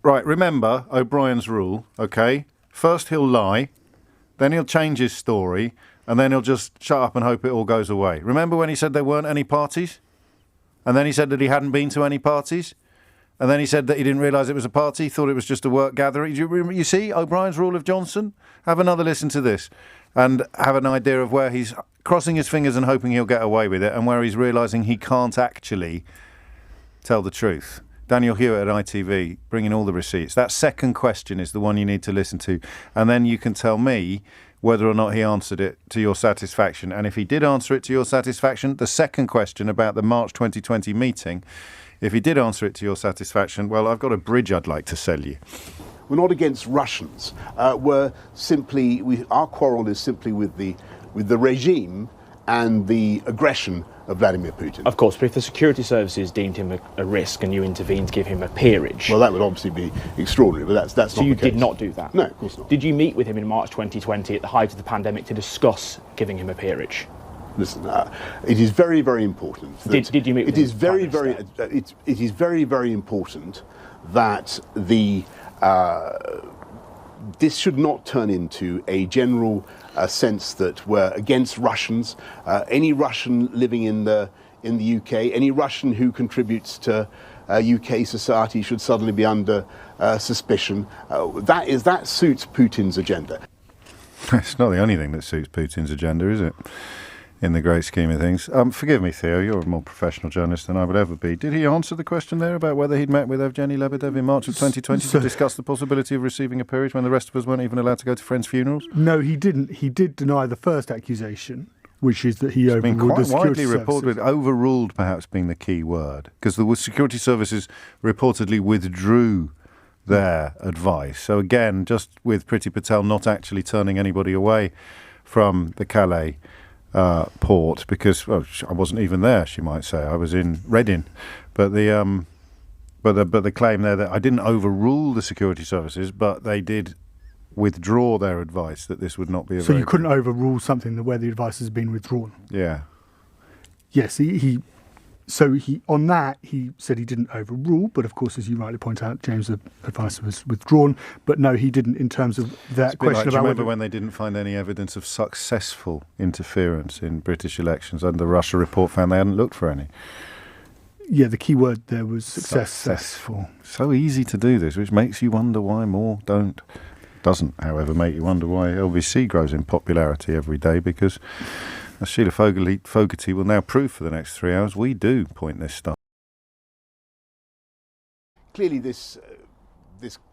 Right, remember O'Brien's rule, okay? First he'll lie, then he'll change his story, and then he'll just shut up and hope it all goes away. Remember when he said there weren't any parties? And then he said that he hadn't been to any parties? And then he said that he didn't realise it was a party, thought it was just a work gathering. You see O'Brien's rule of Johnson? Have another listen to this and have an idea of where he's crossing his fingers and hoping he'll get away with it, and where he's realising he can't actually tell the truth. Daniel Hewitt at ITV, bringing all the receipts. That second question is the one you need to listen to. And then you can tell me whether or not he answered it to your satisfaction. And if he did answer it to your satisfaction, the second question about the March 2020 meeting, if he did answer it to your satisfaction, well, I've got a bridge I'd like to sell you. We're not against Russians. Our quarrel is simply with the regime and the aggression of Vladimir Putin. Of course, but if the security services deemed him a risk and you intervened to give him a peerage... Well, that would obviously be extraordinary, but that's not the case. So you did not do that? No, of course not. Did you meet with him in March 2020 at the height of the pandemic to discuss giving him a peerage? Listen, it is very, very important. Did you meet with him? It is very, very important that this should not turn into a general sense that we're against Russians. Any Russian living in the UK, any Russian who contributes to UK society should suddenly be under suspicion. That suits Putin's agenda. It's not the only thing that suits Putin's agenda, is it? In the great scheme of things. Forgive me, Theo, you're a more professional journalist than I would ever be. Did he answer the question there about whether he'd met with Evgeny Lebedev in March of 2020 to discuss the possibility of receiving a peerage when the rest of us weren't even allowed to go to friends' funerals? No, he didn't. He did deny the first accusation, which is that he overruled the security services. It's been quite widely reported, overruled perhaps being the key word, because the security services reportedly withdrew their advice. So again, just with Priti Patel not actually turning anybody away from the Calais port, because I wasn't even there, she might say. I was in Reading, but the claim there that I didn't overrule the security services, but they did withdraw their advice that this would not be. So you couldn't overrule something where the advice has been withdrawn. Yeah. Yes, he on that he said he didn't overrule, but of course, as you rightly point out, James, the advice was withdrawn. But no, he didn't in terms of that question about. Do you remember when they didn't find any evidence of successful interference in British elections, and the Russia report found they hadn't looked for any? Yeah, the key word there was successful. So easy to do this, which makes you wonder why more don't. Doesn't, however, make you wonder why LBC grows in popularity every day, because, as Sheila Fogarty will now prove for the next 3 hours, we do point this stuff. Clearly, this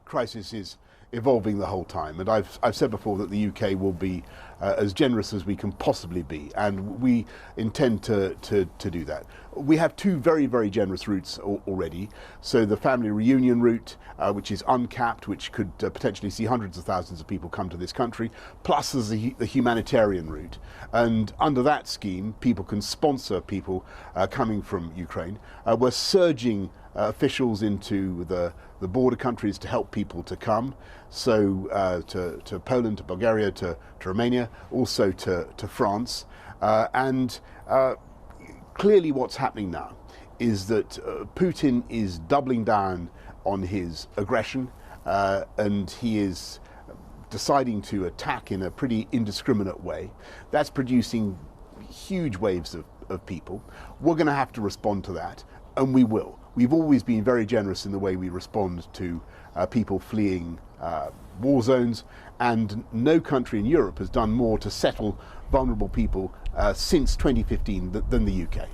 crisis is evolving the whole time, and I've said before that the UK will be as generous as we can possibly be, and we intend to do that. We have two very, very generous routes already. So the family reunion route, which is uncapped, which could potentially see hundreds of thousands of people come to this country, plus there's the humanitarian route. And under that scheme, people can sponsor people coming from Ukraine. We're surging officials into the border countries to help people to come. So to Poland, to Bulgaria, to Romania, also to France. Clearly what's happening now is that Putin is doubling down on his aggression, and he is deciding to attack in a pretty indiscriminate way. That's producing huge waves of people. We're going to have to respond to that, and we will. We've always been very generous in the way we respond to people fleeing war zones, and no country in Europe has done more to settle vulnerable people since 2015 than the UK.